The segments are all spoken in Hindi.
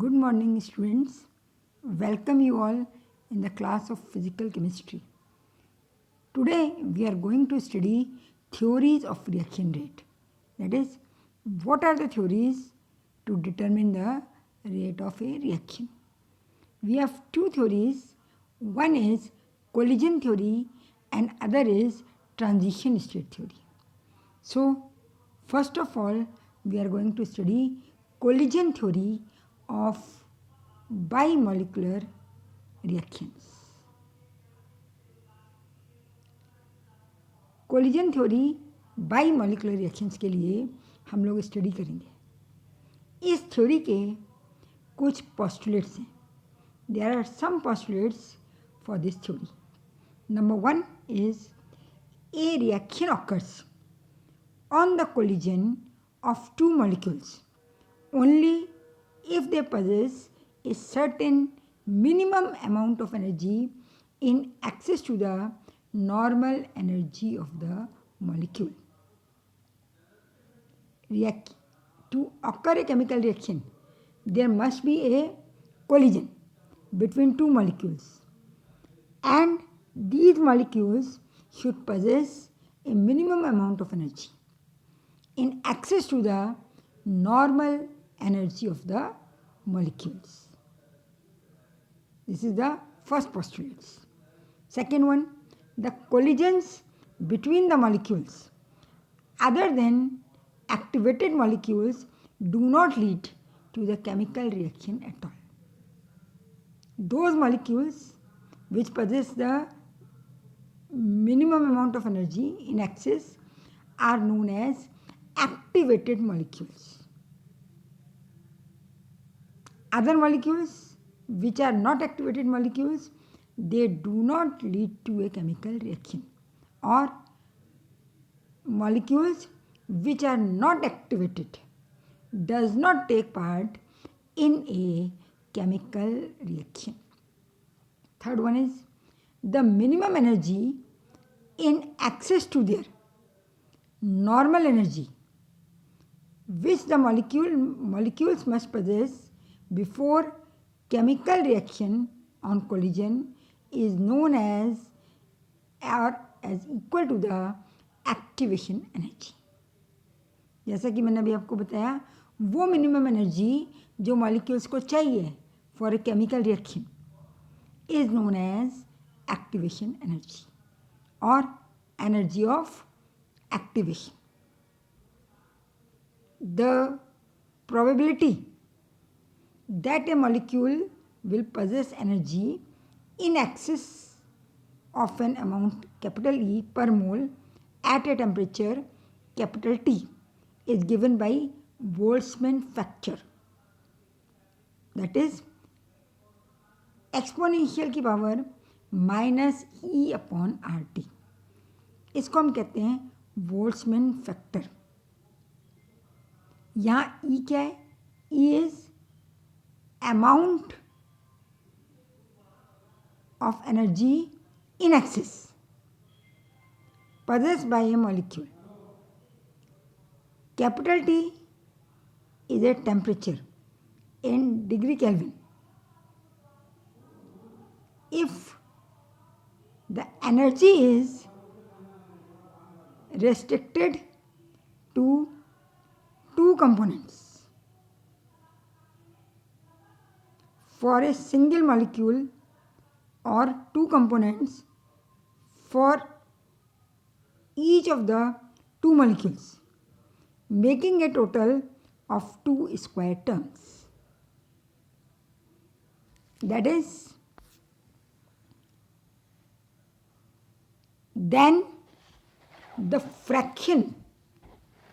Good morning, students. Welcome you all in the class of physical chemistry. Today we are going to study theories of reaction rate. That is, what are the theories to determine the rate of a reaction? We have two theories. One is collision theory and other is transition state theory. So, first of all, we are going to study collision theory of bimolecular reactions. Collision theory bimolecular reactions के लिए हम लोग स्टडी करेंगे। इस थ्योरी के कुछ पोस्टुलेट्स हैं। There are some postulates for this theory. Number one is a reaction occurs on the collision of two molecules only if they possess a certain minimum amount of energy in excess to the normal energy of the molecule. To occur a chemical reaction, there must be a collision between two molecules, and these molecules should possess a minimum amount of energy in excess to the normal energy of the molecules. This is the first postulate. Second one, the collisions between the molecules other than activated molecules do not lead to the chemical reaction at all. Those molecules which possess the minimum amount of energy in excess are known as activated molecules. Other molecules which are not activated molecules, they do not lead to a chemical reaction, or molecules which are not activated does not take part in a chemical reaction. Third one is the minimum energy in excess to their normal energy which the molecules must possess before chemical reaction on collision is known as or as equal to the activation energy. जैसा कि मैंने अभी आपको बताया, वो मिनिमम एनर्जी जो मॉलिक्यूल्स को चाहिए for a chemical reaction is known as activation energy और energy of activation. The probability that a molecule will possess energy in excess of an amount capital E per mole at a temperature capital T is given by Boltzmann factor. That is exponential की power minus E upon R T. इसको हम कहते हैं बोल्ट्जमैन फैक्टर. यहाँ ई क्या है? E is amount of energy in excess possessed by a molecule. Capital T is a temperature in degree Kelvin. If the energy is restricted to two components for a single molecule or two components for each of the two molecules, making a total of two square terms. That is, then the fraction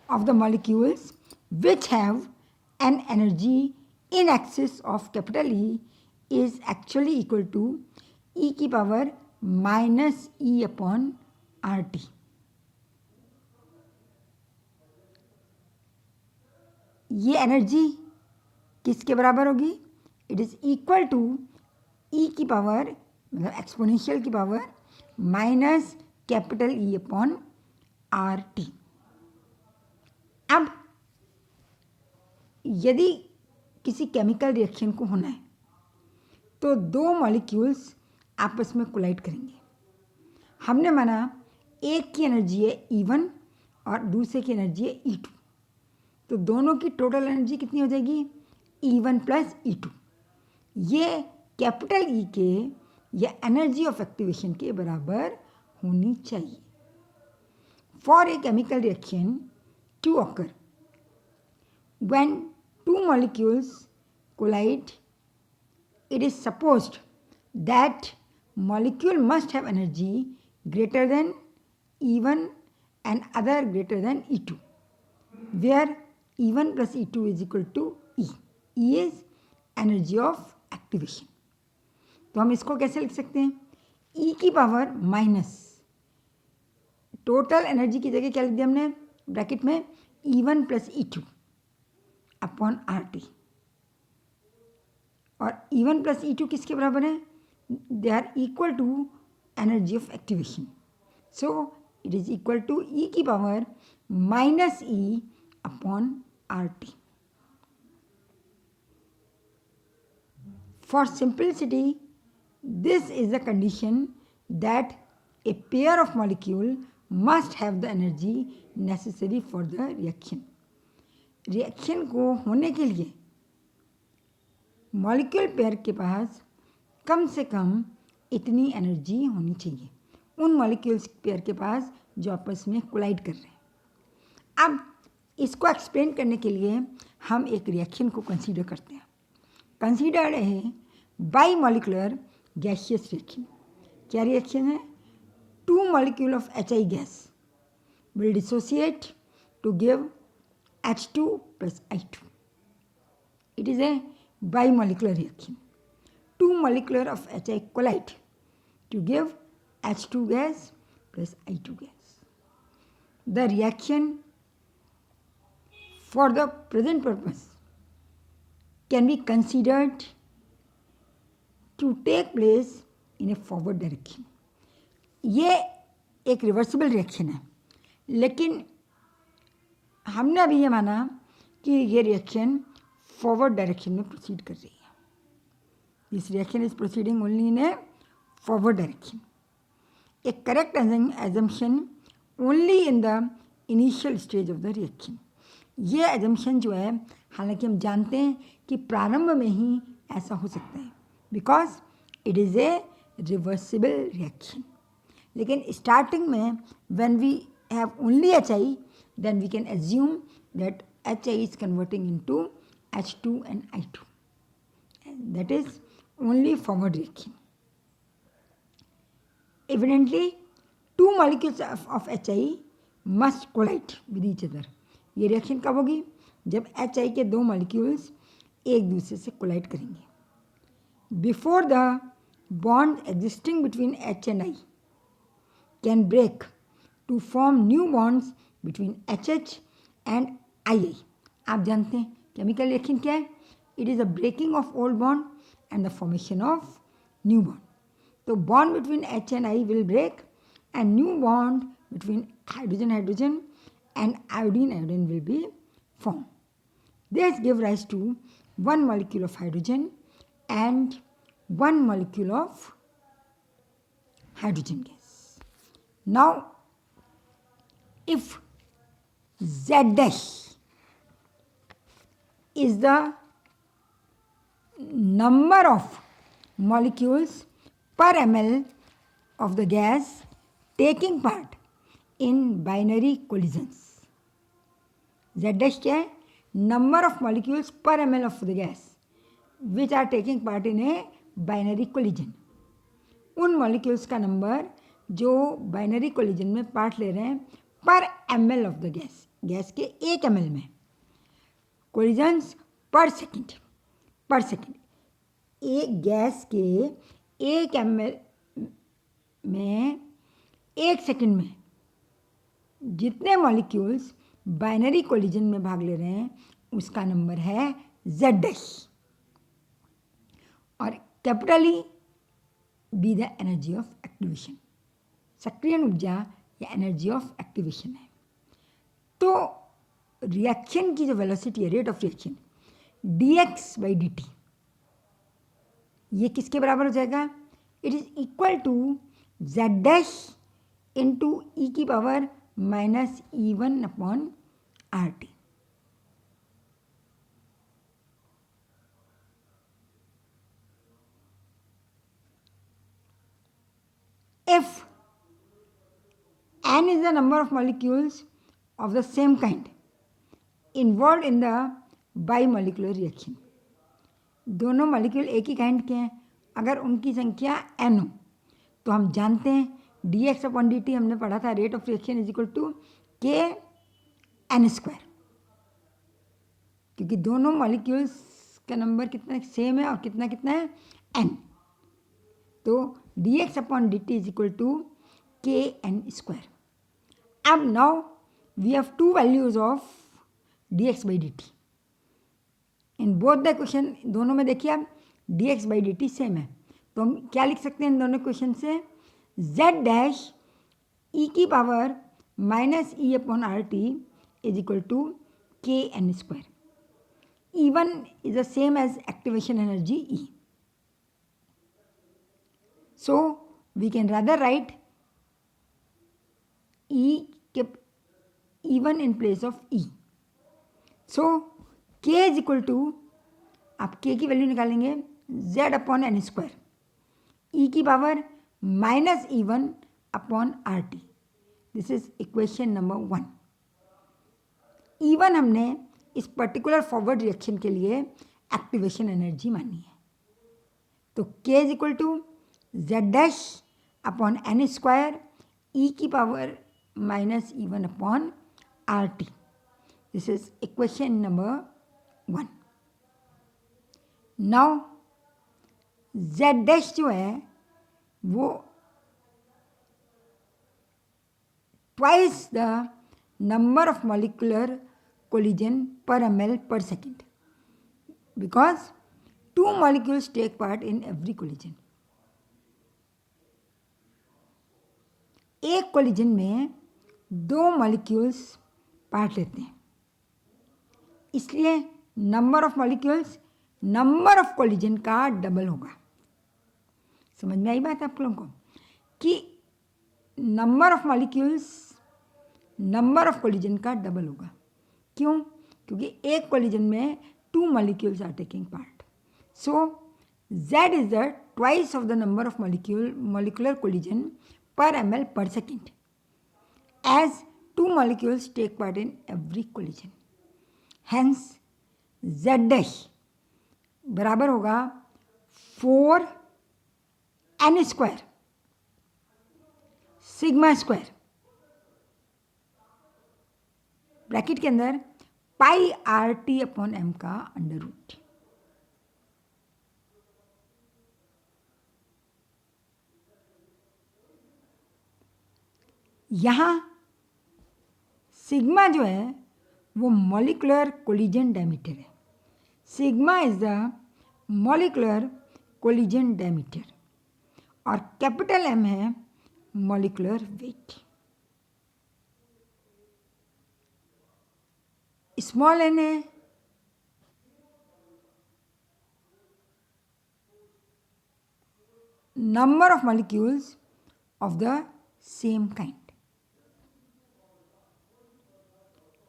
of the molecules which have an energy in excess of capital E is actually equal to e की power minus E upon R T. ये एनर्जी किसके बराबर होगी? इट इज इक्वल टू ई की पावर मतलब एक्सपोनेंशियल की power minus capital E upon R T. अब यदि किसी केमिकल रिएक्शन को होना है तो दो मॉलिक्यूल्स आपस में कोलाइड करेंगे। हमने माना एक की एनर्जी है E1 और दूसरे की एनर्जी है E2, तो दोनों की टोटल एनर्जी कितनी हो जाएगी? E1 plus E2। ये कैपिटल E के या एनर्जी ऑफ एक्टिवेशन के बराबर होनी चाहिए। For a chemical reaction to occur when two molecules collide, it is supposed that molecule must have energy greater than E1 and other greater than E2, where E1 plus E2 is equal to E. E is energy of activation. तो हम इसको कैसे लिख सकते हैं? E की पावर माइनस टोटल एनर्जी की जगह क्या लिख दिया हमने ब्रैकेट में E1 plus E2 upon RT। और E1 प्लस E2 किसके बराबर है? They are equal to energy of activation, so it is equal to E की power minus E upon RT। For simplicity this is the condition that a pair of molecule must have the energy necessary for the reaction. Reaction को होने के लिए मॉलिक्यूल पेयर के पास कम से कम इतनी एनर्जी होनी चाहिए, उन मॉलिक्यूल्स पेयर के पास जो आपस में कोलाइड कर रहे हैं। अब इसको एक्सप्लेन करने के लिए हम एक रिएक्शन को कंसीडर करते हैं। कंसीडर है बाई मॉलिकुलर गैसियस रिएक्शन। क्या रिएक्शन है? Two molecule of HI gas will dissociate to give H2 plus I2। It is a bimolecular reaction. Two molecular of HI collide to give H2 gas plus I2 gas. The reaction for the present purpose can be considered to take place in a forward direction. ये एक रिवर्सिबल रिएक्शन है, लेकिन हमने अभी ये माना कि ये रिएक्शन फॉरवर्ड डायरेक्शन में प्रोसीड कर रही है। This reaction is proceeding only in A forward direction. A correct assumption only in the initial stage of the reaction. ये एजम्पशन जो है, हालांकि हम जानते हैं कि प्रारंभ में ही ऐसा हो सकता है because it is a reversible reaction, लेकिन स्टार्टिंग में when we have only HI then we can assume that HI is converting into H2 and I2. And that is only forward reaction. Evidently, two molecules of HI must collide with each other. ये रिएक्शन कब होगी? जब HI के दो मॉलिक्यूल्स एक दूसरे से कोलाइड करेंगे। Before the bond existing between H and I can break to form new bonds between HH and II. आप जानते हैं केमिकल रिएक्शन क्या है? It is a breaking of old bond and the formation of new bond. तो bond between H and I will break and new bond between hydrogen and iodine will be formed. This give rise to one molecule of hydrogen and one molecule of hydrogen gas. Now, if Z dash is the number of molecules per ml of the gas taking part in binary collisions. Z dash क्या है? Number of molecules per ml of the gas which are taking part in a binary collision. उन molecules का नंबर जो बाइनरी कोलिजन में पार्ट ले रहे हैं पर ml of the gas, gas के 1 ml में। कोलिजन्स पर सेकेंड एक गैस के 1 ml में 1 सेकेंड में जितने मॉलिक्यूल्स बाइनरी कोलिजन में भाग ले रहे हैं उसका नंबर है Z डैश, और capital E be the energy of activation, सक्रियण ऊर्जा या एनर्जी ऑफ एक्टिवेशन है। तो रिएक्शन की जो वेलोसिटी है, रेट ऑफ रिएक्शन, dx/dt, ये किसके बराबर हो जाएगा? It is equal to z dash into E की power minus E1 upon RT। If n is the number of molecules of the same kind involved in the bimolecular reaction, दोनों मॉलिक्यूल एक ही काइंड के हैं, अगर उनकी संख्या n हो तो हम जानते हैं dx/dt हमने पढ़ा था, rate of reaction is equal to kn², क्योंकि दोनों मॉलिक्यूल्स का नंबर कितना सेम है और कितना कितना है n, तो dx/dt is equal to kn²। अब now we have two values of dx/dt in both the question, दोनों में देखिए आप dx/dt सेम है, तो हम क्या लिख सकते हैं इन दोनों क्वेश्चन से? z डैश ई की power minus E upon RT is equal to kn²। E1 is the same as activation energy E. So we can rather write E1 in place of E. So K is equal to, आप K की वैल्यू निकालेंगे Z अपॉन n², E की power minus E1 upon RT। This is equation number 1। E1 हमने इस पर्टिकुलर फॉरवर्ड रिएक्शन के लिए एक्टिवेशन एनर्जी मानी है, तो K is equal to Z dash upon n², E की power minus E1 upon RT। This is equation number 1। Now Z dash जो है वो twice the number of molecular collision per ml per second, because 2 molecules take part in every collision. एक कोलिजन में 2 मॉलिक्यूल्स पार्ट लेते हैं, इसलिए number of molecules number of collision का डबल होगा। समझ में आई बात आप लोगों को कि number of molecules number of collision का डबल होगा। क्यों? क्योंकि एक कोलिजन में 2 molecules are taking part. So Z is the twice of the number of molecular collision per ml per second, as 2 molecules take part in every collision. Hence Z dash बराबर होगा 4n² सिग्मा स्क्वायर, ब्रैकेट के अंदर पाई RT अपॉन m का अंडर रूट। यहां सिग्मा जो है वो मॉलिक्यूलर कोलिजन डायमीटर है। Sigma is the molecular collision diameter और कैपिटल M है मॉलिक्यूलर वेट। स्मॉल n है number of molecules of the same kind.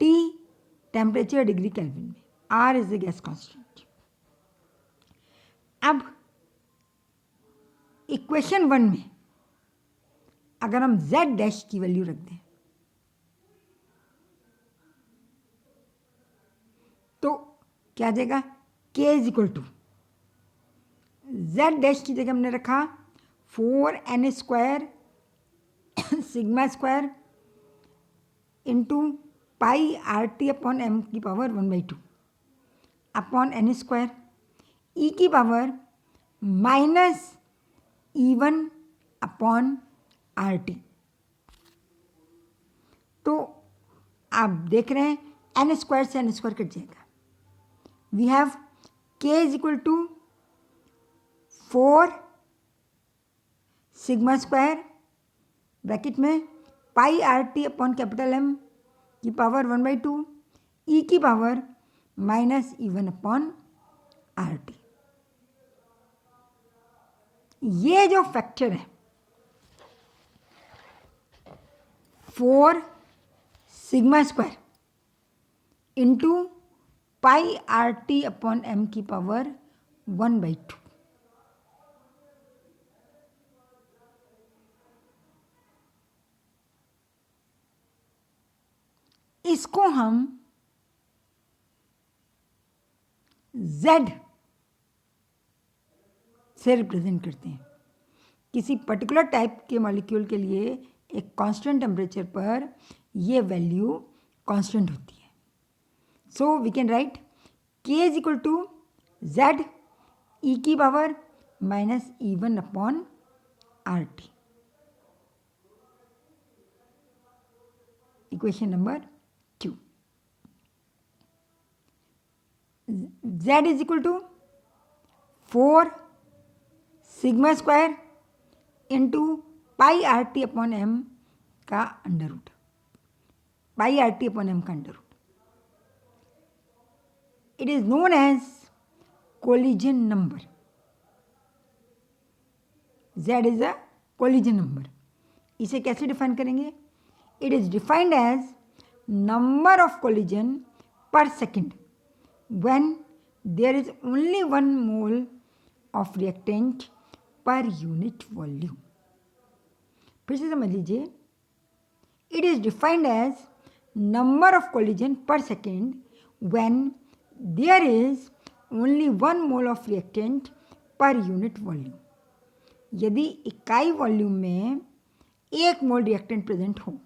T temperature degree kelvin में, R is the gas constant. अब इक्वेशन 1 में अगर हम Z डैश की वैल्यू रख दें तो क्या आ जाएगा? K is equal to Z dash की जगह हमने रखा 4n² sigma square into pi RT upon m की पावर 1/2 अपॉन n², E की power minus E1 upon RT। तो आप देख रहे हैं n² से n² कट जाएगा। We have K is equal to 4 sigma square bracket में pi RT upon capital M की पावर 1/2, E की power minus E1 upon R T. ये जो फैक्टर है 4 sigma square into pi R T upon M की पावर 1/2, इसको हम Z से रिप्रेजेंट करते हैं। किसी पर्टिकुलर टाइप के मॉलिक्यूल के लिए एक कांस्टेंट टेम्परेचर पर ये वैल्यू कांस्टेंट होती है। So we can write K is equal to Z e की power minus E1 upon R T. Equation number 2। Z is equal to 4 sigma square into pi R T upon M का under root, pi R T upon M का under root. It is known as collision number. Z is a collision number. इसे कैसे डिफाइन करेंगे? It is defined as number of collision per second when there is only one mole of reactant per unit volume। फिर से समझ लीजिए, it is defined as number of collision per second when there is only one mole of reactant per unit volume। यदि इकाई वॉल्यूम में 1 मोल रिएक्टेंट प्रेजेंट हो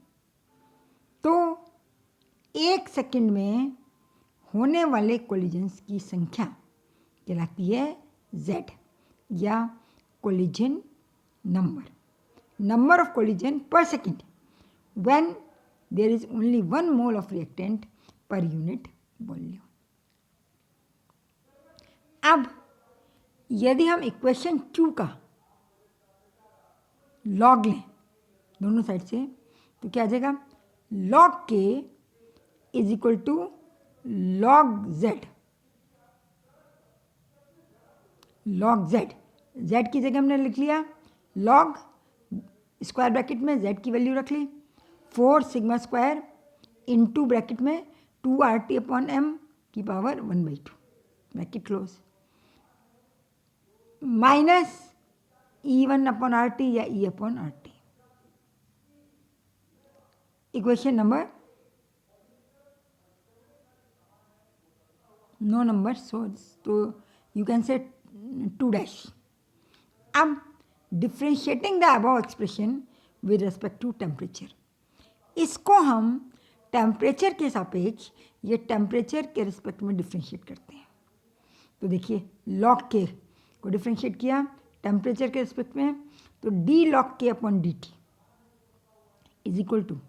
तो 1 सेकेंड में होने वाले कोलिजन्स की संख्या कहलाती है Z या collision number. Number of collision per second when there is only 1 mole of reactant per unit volume. अब यदि हम इक्वेशन 2 का लॉग लें दोनों साइड से तो क्या आ जाएगा? Log K is equal to log Z। log Z, Z की जगह हमने लिख लिया log स्क्वायर ब्रैकेट में Z की वैल्यू रख ली 4 सिग्मा स्क्वायर इंटू ब्रैकेट में 2 आर टी अपॉन एम की power 1/2 bracket close minus E1 upon R T या E upon R T. Equation number no number, so you can say 2 dash। अब differentiating the above expression with respect to temperature, इसको हम टेम्परेचर के सापेक्ष ये टेम्परेचर के रिस्पेक्ट में डिफ्रेंशिएट करते हैं। तो देखिए लॉग के को डिफ्रेंशिएट किया टेम्परेचर के रिस्पेक्ट में तो d log K upon d T is equal to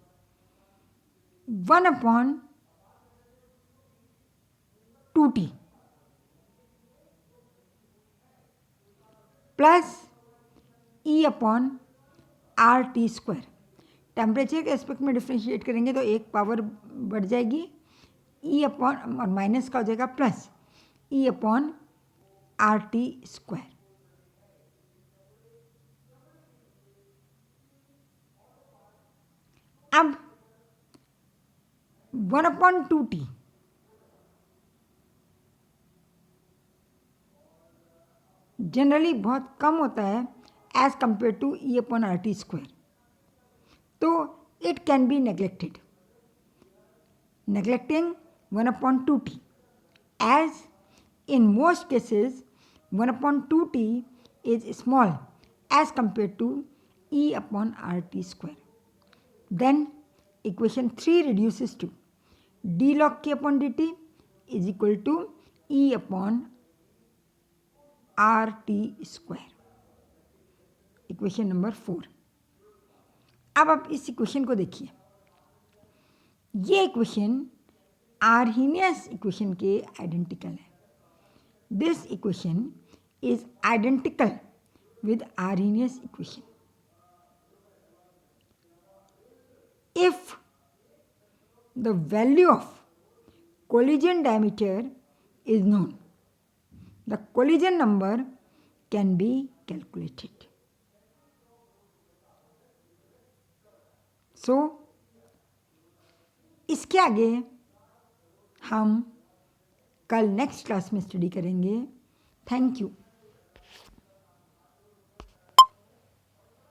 1 upon 2t plus E upon R T square. Temperature के एस्पेक्ट में डिफ्रेंशिएट करेंगे तो एक पावर बढ़ जाएगी E अपॉन और माइनस का हो जाएगा plus E upon R T square. अब 1 अपॉन 2t जनरली बहुत कम होता है as compare to E upon R T square, तो it can be neglected. Neglecting 1 upon 2t as in most cases 1 upon 2t is small as compare to E upon R T square. Then equation 3 reduces to d log k upon dt is equal to E upon R T square. Equation number 4। अब आप इस इक्वेशन को देखिए, ये इक्वेशन आर्हीनियस इक्वेशन के आइडेंटिकल है। This equation is identical with Arrhenius equation. If the value of collision diameter is known, the collision number can be calculated. So इसके आगे हम कल नेक्स्ट क्लास में स्टडी करेंगे. Thank you.